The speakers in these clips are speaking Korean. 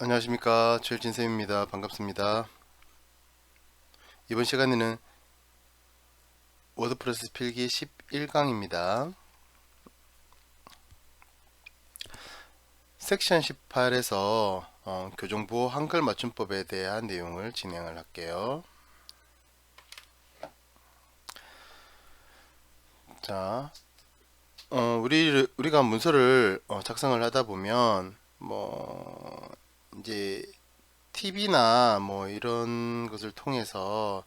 안녕하십니까, 최일진쌤입니다. 반갑습니다. 이번 시간에는 워드프레스 필기 11강입니다. 섹션 18에서 교정보호 한글 맞춤법에 대한 내용을 진행을 할게요. 자, 우리가 문서를 작성을 하다 보면 이제 TV나 이런 것을 통해서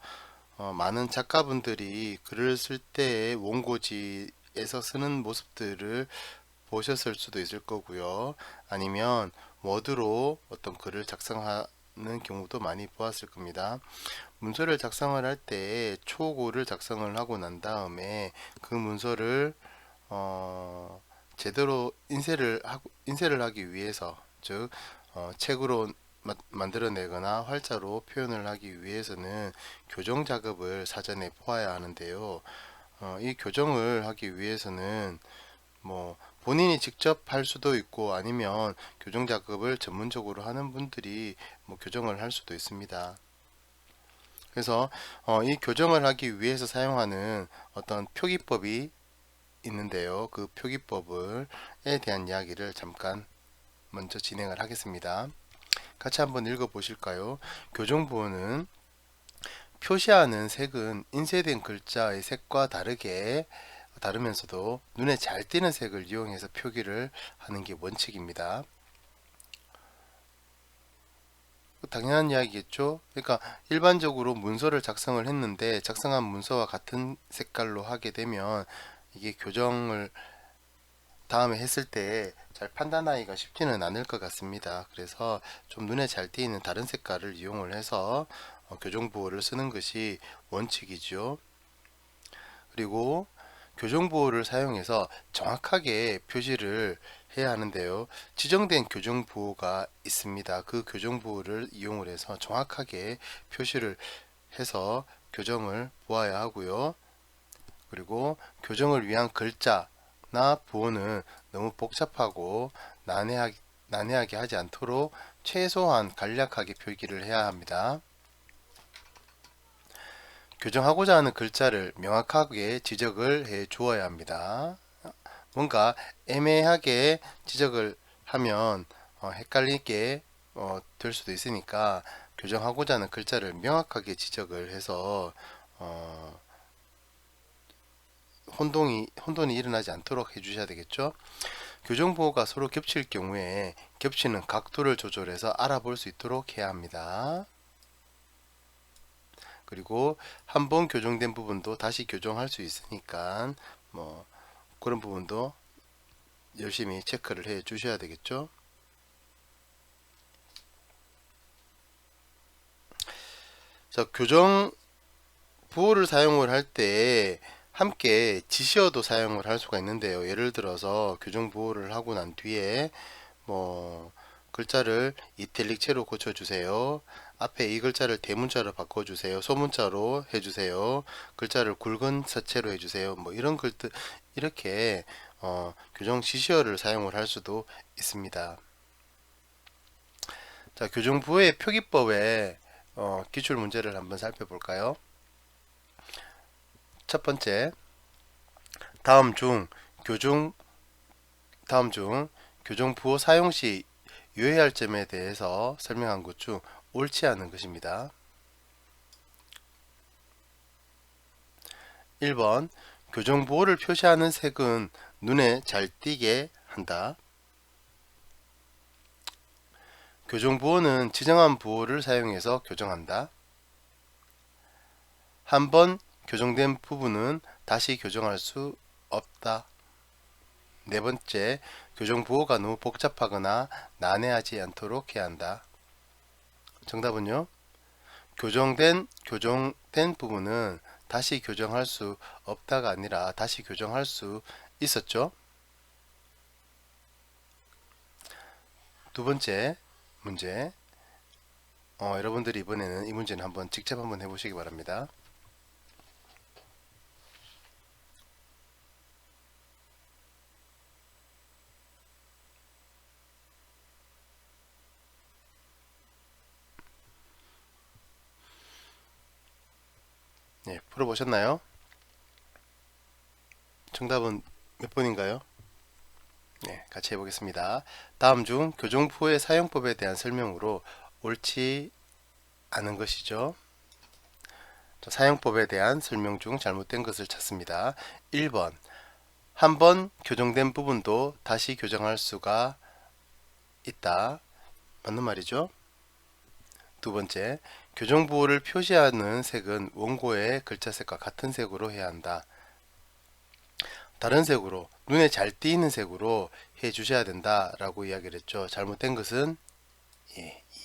많은 작가분들이 글을 쓸 때 원고지에서 쓰는 모습들을 보셨을 수도 있을 거고요. 아니면 워드로 어떤 글을 작성하는 경우도 많이 보았을 겁니다. 문서를 작성을 할 때 초고를 작성을 하고 난 다음에 그 문서를 제대로 인쇄를 하기 위해서, 즉 책으로 만들어내거나 활자로 표현을 하기 위해서는 교정 작업을 사전에 보아야 하는데요. 이 교정을 하기 위해서는 본인이 직접 할 수도 있고, 아니면 교정 작업을 전문적으로 하는 분들이 교정을 할 수도 있습니다. 그래서 이 교정을 하기 위해서 사용하는 어떤 표기법이 있는데요. 그 표기법에 대한 이야기를 잠깐 먼저 진행을 하겠습니다. 같이 한번 읽어 보실까요? 교정부호는 표시하는 색은 인쇄된 글자의 색과 다르면서도 눈에 잘 띄는 색을 이용해서 표기를 하는 게 원칙입니다. 당연한 이야기겠죠. 그러니까 일반적으로 문서를 작성을 했는데 작성한 문서와 같은 색깔로 하게 되면 이게 교정을 다음에 했을 때 잘 판단하기가 쉽지는 않을 것 같습니다. 그래서 좀 눈에 잘 띄는 다른 색깔을 이용을 해서 교정부호를 쓰는 것이 원칙이죠. 그리고 교정부호를 사용해서 정확하게 표시를 해야 하는데요. 지정된 교정부호가 있습니다. 그 교정부호를 이용을 해서 정확하게 표시를 해서 교정을 보아야 하고요. 그리고 교정을 위한 글자나 부호는 너무 복잡하고 난해하게 하지 않도록 최소한 간략하게 표기를 해야 합니다. 교정하고자 하는 글자를 명확하게 지적을 해 주어야 합니다. 뭔가 애매하게 지적을 하면 헷갈리게 될 수도 있으니까 교정하고자 하는 글자를 명확하게 지적을 해서 혼돈이 일어나지 않도록 해주셔야 되겠죠. 교정부호가 서로 겹칠 경우에 겹치는 각도를 조절해서 알아볼 수 있도록 해야 합니다. 그리고 한번 교정된 부분도 다시 교정할 수 있으니까 그런 부분도 열심히 체크를 해 주셔야 되겠죠. 자, 교정 부호를 사용을 할 때 함께 지시어도 사용을 할 수가 있는데요. 예를 들어서 교정 부호를 하고 난 뒤에 글자를 이탈릭체로 고쳐주세요. 앞에 이 글자를 대문자로 바꿔주세요. 소문자로 해주세요. 글자를 굵은 서체로 해주세요. 이런 글들, 이렇게 교정 지시어를 사용을 할 수도 있습니다. 자, 교정부호의 표기법의 기출 문제를 한번 살펴볼까요? 첫 번째, 다음 중 교정 다음 중 교정 부호 사용 시 유의할 점에 대해서 설명한 것 중 옳지 않은 것입니다. 1번 교정 부호를 표시하는 색은 눈에 잘 띄게 한다. 교정 부호는 지정한 부호를 사용해서 교정한다. 한번 교정된 부분은 다시 교정할 수 없다. 네 번째, 교정 부호가 너무 복잡하거나 난해하지 않도록 해야 한다. 정답은요? 교정된 부분은 다시 교정할 수 없다가 아니라 다시 교정할 수 있었죠. 두 번째 문제, 여러분들이 이번에는 이 문제는 한번 직접 한번 해보시기 바랍니다. 예, 풀어보셨나요? 정답은 몇 번인가요? 네, 같이 해보겠습니다. 다음 중 교정부의 사용법에 대한 설명으로 옳지 않은 것이죠. 사용법에 대한 설명 중 잘못된 것을 찾습니다. 1번, 한 번 교정된 부분도 다시 교정할 수가 있다. 맞는 말이죠. 두 번째, 교정부호를 표시하는 색은 원고의 글자색과 같은 색으로 해야 한다. 다른 색으로, 눈에 잘 띄는 색으로 해 주셔야 된다 라고 이야기를 했죠. 잘못된 것은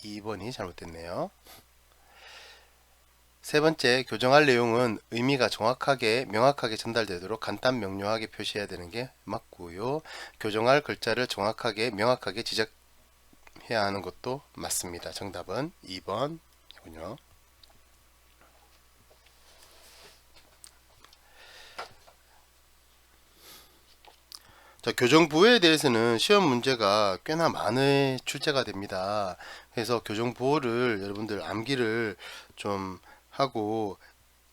2번이 잘못됐네요. 세 번째, 교정할 내용은 의미가 정확하게 명확하게 전달되도록 간단 명료하게 표시해야 되는 게 맞고요. 교정할 글자를 정확하게 명확하게 지적해야 하는 것도 맞습니다. 정답은 2번이군요. 자, 교정부호에 대해서는 시험 문제가 꽤나 많이 출제가 됩니다. 그래서 교정부호를 여러분들 암기를 좀 하고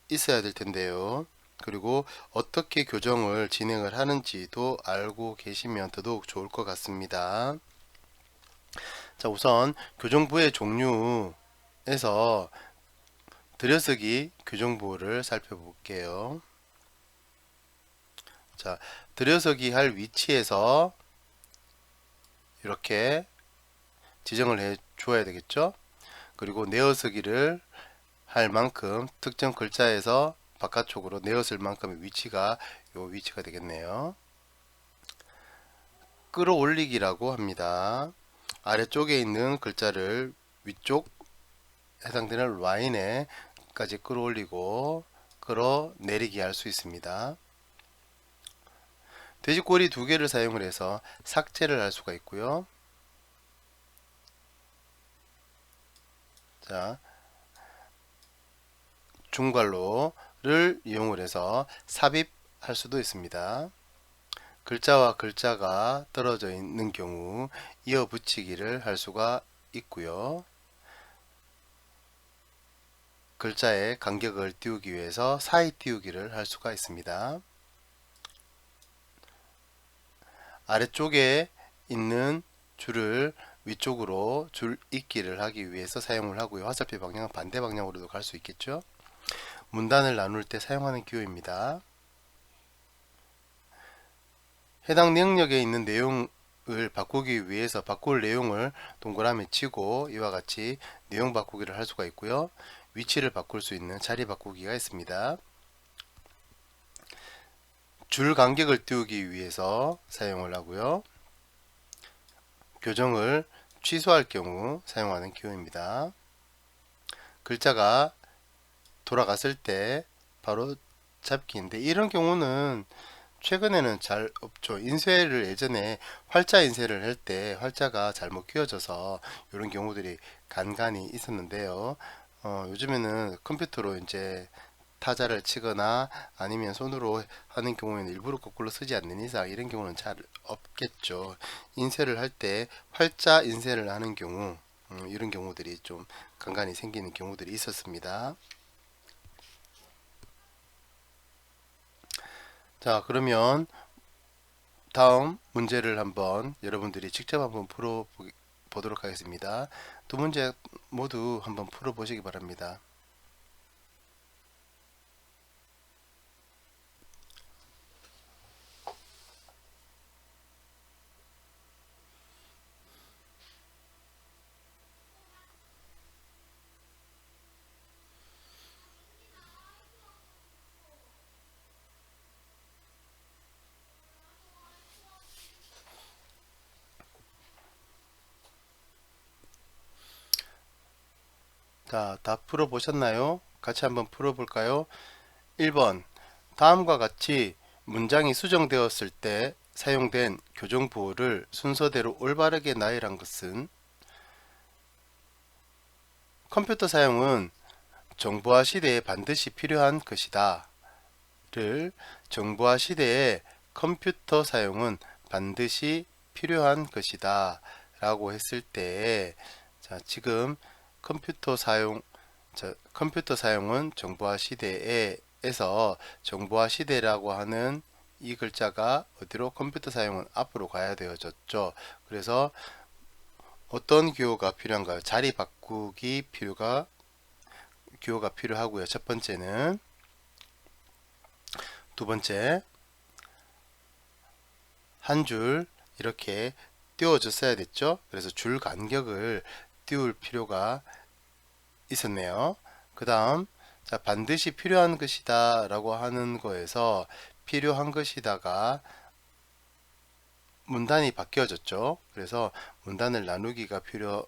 있어야 될 텐데요. 그리고 어떻게 교정을 진행을 하는지도 알고 계시면 더더욱 좋을 것 같습니다. 자, 우선 교정부의 종류에서 들여쓰기 교정부호를 살펴볼게요. 자, 들여서기 할 위치에서 이렇게 지정을 해 줘야 되겠죠. 그리고 내어서기를 할 만큼 특정 글자에서 바깥쪽으로 내었을 만큼의 위치가 요 위치가 되겠네요. 끌어올리기라고 합니다. 아래쪽에 있는 글자를 위쪽 해당되는 라인에까지 끌어올리고 끌어내리기 할 수 있습니다. 돼지꼬리 2개를 사용을 해서 삭제를 할 수가 있고요. 자, 중괄호를 이용을 해서 삽입할 수도 있습니다. 글자와 글자가 떨어져 있는 경우 이어 붙이기를 할 수가 있고요. 글자의 간격을 띄우기 위해서 사이 띄우기를 할 수가 있습니다. 아래쪽에 있는 줄을 위쪽으로 줄 잇기를 하기 위해서 사용을 하고요. 화살표 방향은 반대 방향으로도 갈 수 있겠죠. 문단을 나눌 때 사용하는 기호입니다. 해당 영역에 있는 내용을 바꾸기 위해서 바꿀 내용을 동그라미 치고 이와 같이 내용 바꾸기를 할 수가 있고요. 위치를 바꿀 수 있는 자리 바꾸기가 있습니다. 줄 간격을 띄우기 위해서 사용을 하고요. 교정을 취소할 경우 사용하는 기호입니다. 글자가 돌아갔을 때 바로 잡기인데 이런 경우는 최근에는 잘 없죠. 인쇄를 예전에 활자 인쇄를 할 때 활자가 잘못 끼워져서 이런 경우들이 간간히 있었는데요. 요즘에는 컴퓨터로 이제 타자를 치거나 아니면 손으로 하는 경우에는 일부러 거꾸로 쓰지 않는 이상 이런 경우는 잘 없겠죠. 인쇄를 할 때 활자 인쇄를 하는 경우 이런 경우들이 좀 간간히 생기는 경우들이 있었습니다. 자, 그러면 다음 문제를 한번 여러분들이 직접 한번 풀어보도록 하겠습니다. 두 문제 모두 한번 풀어보시기 바랍니다. 자, 다 풀어보셨나요? 같이 한번 풀어볼까요? 1번, 다음과 같이 문장이 수정되었을 때 사용된 교정부호를 순서대로 올바르게 나열한 것은 컴퓨터 사용은 정보화 시대에 반드시 필요한 것이다 를 정보화 시대에 컴퓨터 사용은 반드시 필요한 것이다 라고 했을 때 자, 지금 컴퓨터 사용은 정보화 시대에 정보에서 정보화 시대라고 하는 이 글자가 어디로 컴퓨터 사용은 앞으로 가야 되어졌죠. 그래서 어떤 기호가 필요한가요? 자리 바꾸기 기호가 필요하고요. 첫 번째는. 두 번째, 한 줄 이렇게 띄워줬어야 됐죠. 그래서 줄 간격을 띄울 필요가 있었네요. 그 다음, 자, 반드시 필요한 것이다 라고 하는 거에서 필요한 것이다가 문단이 바뀌어졌죠. 그래서 문단을 나누기가 필요할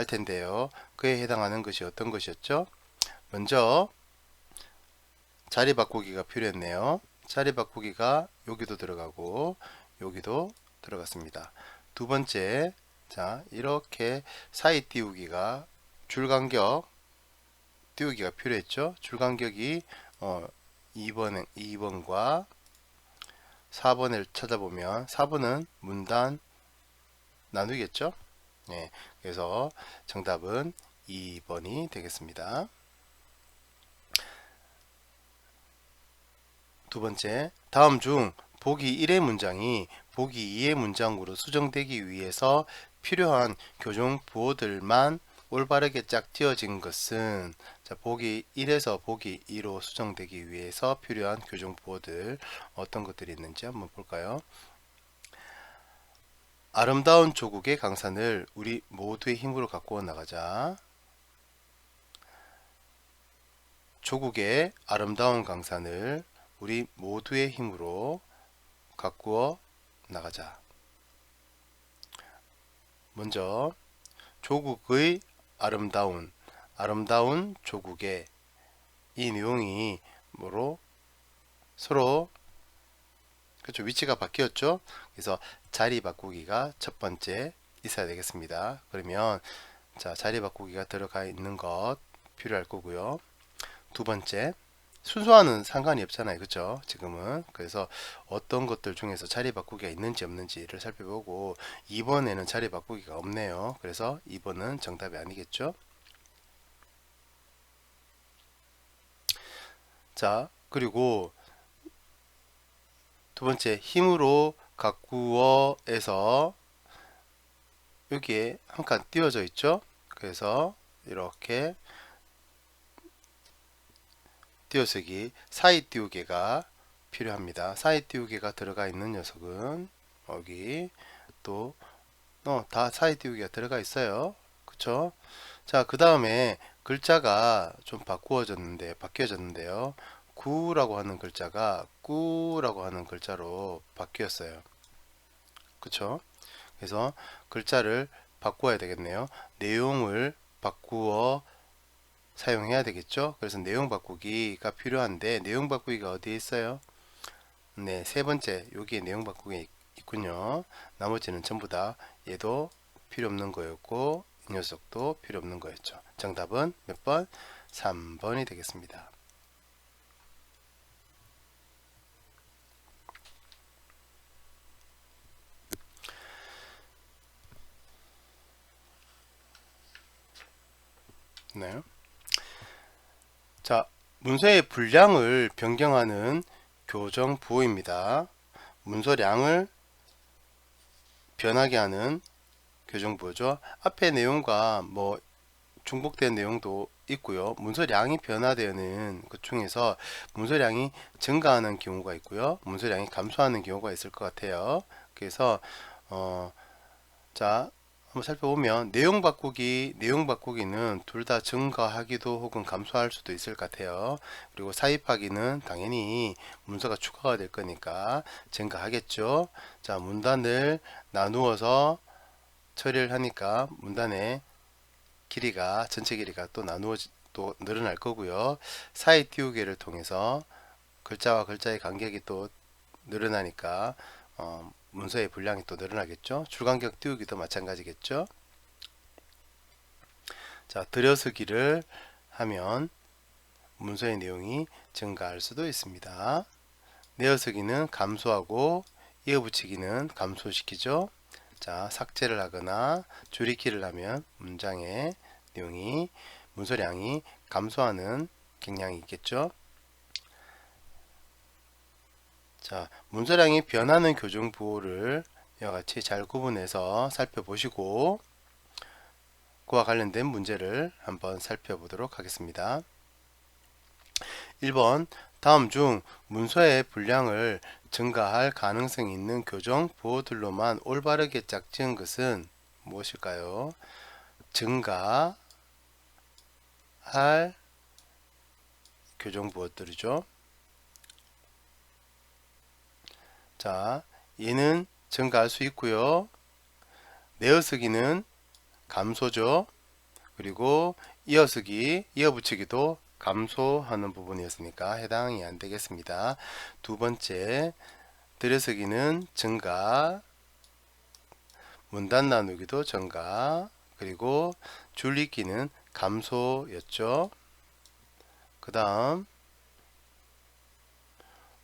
텐데요. 그에 해당하는 것이 어떤 것이었죠? 먼저 자리 바꾸기가 필요했네요. 자리 바꾸기가 여기도 들어가고 여기도 들어갔습니다. 두 번째, 자, 이렇게 사이 띄우기가 줄 간격 띄우기가 필요했죠. 줄 간격이 2번과 4번을 찾아보면 4번은 문단 나누겠죠. 네, 그래서 정답은 2번이 되겠습니다. 두 번째, 다음 중 보기 1의 문장이 보기 2의 문장으로 수정되기 위해서 필요한 교정 부호들만 올바르게 짝 띄어진 것은, 자, 보기 1에서 보기 2로 수정되기 위해서 필요한 교정 부호들 어떤 것들이 있는지 한번 볼까요? 아름다운 조국의 강산을 우리 모두의 힘으로 가꾸어 나가자. 조국의 아름다운 강산을 우리 모두의 힘으로 가꾸어 나가자. 먼저 조국의 아름다운 조국의 이 내용이 뭐로 서로 그렇죠, 위치가 바뀌었죠. 그래서 자리 바꾸기가 첫 번째 있어야 되겠습니다. 그러면 자, 자리 바꾸기가 들어가 있는 것 필요할 거고요. 두 번째, 순서와는 상관이 없잖아요. 그쵸? 지금은. 그래서 어떤 것들 중에서 자리 바꾸기가 있는지 없는지를 살펴보고 2번에는 자리 바꾸기가 없네요. 그래서 2번은 정답이 아니겠죠? 자, 그리고 두 번째, 힘으로 가꾸어에서 여기에 한 칸 띄워져 있죠? 그래서 이렇게 띄어쓰기, 사이 띄우개가 필요합니다. 사이 띄우개가 들어가 있는 녀석은 여기 또 다 사이 띄우개가 들어가 있어요. 그쵸? 자, 그 다음에 글자가 좀 바뀌어졌는데요. 구라고 하는 글자가 꾸라고 하는 글자로 바뀌었어요. 그쵸? 그래서 글자를 바꾸어야 되겠네요. 내용을 바꾸어 사용해야 되겠죠. 그래서 내용 바꾸기가 필요한데 내용 바꾸기가 어디에 있어요? 네, 세 번째 여기에 내용 바꾸기 있군요. 나머지는 전부 다 얘도 필요 없는 거였고 이 녀석도 필요 없는 거였죠. 정답은 몇 번? 3번이 되겠습니다. 네. 자, 문서의 분량을 변경하는 교정 부호입니다. 문서량을 변하게 하는 교정 부호죠. 앞에 내용과 뭐 중복된 내용도 있고요. 문서량이 변화되는 것 중에서 문서량이 증가하는 경우가 있고요. 문서량이 감소하는 경우가 있을 것 같아요. 그래서 자, 한번 살펴보면 내용 바꾸기는 둘 다 증가하기도 혹은 감소할 수도 있을 것 같아요. 그리고 사입하기는 당연히 문서가 추가가 될 거니까 증가하겠죠. 자, 문단을 나누어서 처리를 하니까 문단의 길이가 전체 길이가 또 늘어날 거고요. 사이 띄우기를 통해서 글자와 글자의 간격이 또 늘어나니까 문서의 분량이 또 늘어나겠죠. 줄간격 띄우기도 마찬가지겠죠. 자, 들여쓰기를 하면 문서의 내용이 증가할 수도 있습니다. 내어쓰기는 감소하고 이어붙이기는 감소시키죠. 자, 삭제를 하거나 줄이기를 하면 문장의 내용이 문서량이 감소하는 경향이 있겠죠. 자, 문서량이 변하는 교정부호를 이와 같이 잘 구분해서 살펴보시고 그와 관련된 문제를 한번 살펴보도록 하겠습니다. 1번 다음 중 문서의 분량을 증가할 가능성이 있는 교정 부호들로만 올바르게 짝지은 것은 무엇일까요? 증가할 교정 부호들이죠. 자, 얘는 증가할 수 있고요. 내어쓰기는 감소죠. 그리고 이어쓰기, 이어붙이기도 감소하는 부분이었으니까 해당이 안 되겠습니다. 두 번째, 들여쓰기는 증가, 문단 나누기도 증가, 그리고 줄읽기는 감소였죠. 그 다음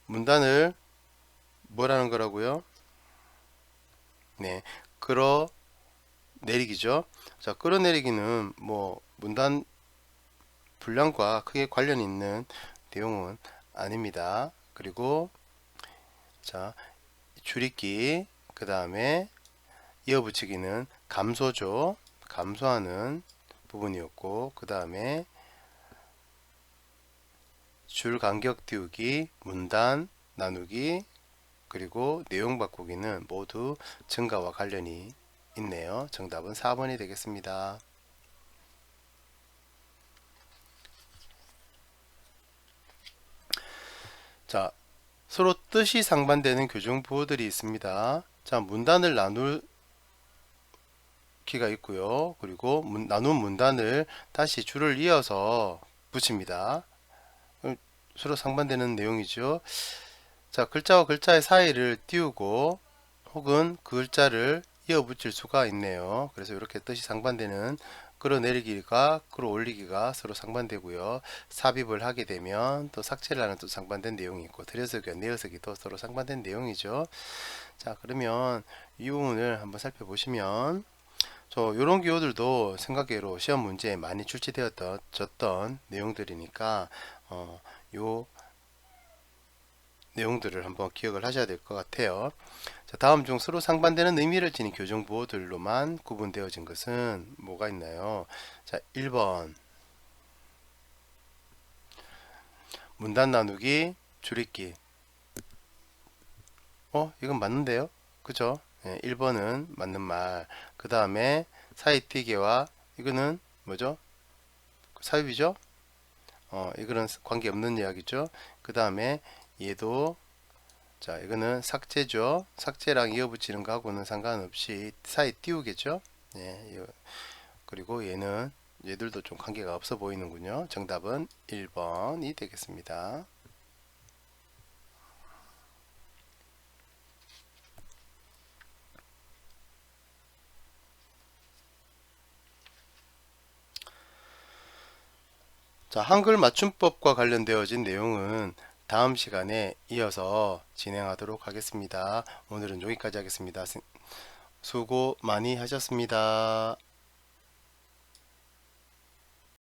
문단을 뭐라는 거라고요? 네, 끌어내리기죠. 자, 끌어내리기는 뭐 문단 분량과 크게 관련 있는 내용은 아닙니다. 그리고 자, 줄이기, 그 다음에 이어붙이기는 감소죠. 감소하는 부분이었고, 그 다음에 줄 간격 띄우기, 문단 나누기, 그리고 내용 바꾸기는 모두 증가와 관련이 있네요. 정답은 4번이 되겠습니다. 자, 서로 뜻이 상반되는 교정 부호들이 있습니다. 자, 문단을 나눌 키가 있고요. 그리고 나눈 문단을 다시 줄을 이어서 붙입니다. 서로 상반되는 내용이죠. 자, 글자와 글자의 사이를 띄우고 혹은 그 글자를 이어 붙일 수가 있네요. 그래서 이렇게 뜻이 상반되는 끌어내리기가 끌어올리기가 서로 상반되고요. 삽입을 하게 되면 또 삭제를 하는 또 상반된 내용이 있고 들여서기와 내어서기도 서로 상반된 내용이죠. 자, 그러면 이 부분을 한번 살펴보시면 요런 기호들도 생각외로 시험 문제에 많이 출제되었던 내용들이니까 요 내용들을 한번 기억을 하셔야 될 것 같아요. 자, 다음 중 서로 상반되는 의미를 지닌 교정 부호들로만 구분되어진 것은 뭐가 있나요? 자, 1번 문단 나누기 줄이기. 이건 맞는데요? 그죠? 네, 1번은 맞는 말. 그 다음에 사이티계와 이거는 뭐죠? 삽입이죠? 이거는 관계없는 이야기죠. 그 다음에 얘도 자, 이거는 삭제죠. 삭제랑 이어붙이는 거하고는 상관없이 사이 띄우겠죠. 예, 그리고 얘들도 좀 관계가 없어 보이는군요. 정답은 1번이 되겠습니다. 자, 한글 맞춤법과 관련되어진 내용은 다음 시간에 이어서 진행하도록 하겠습니다. 오늘은 여기까지 하겠습니다. 수고 많이 하셨습니다.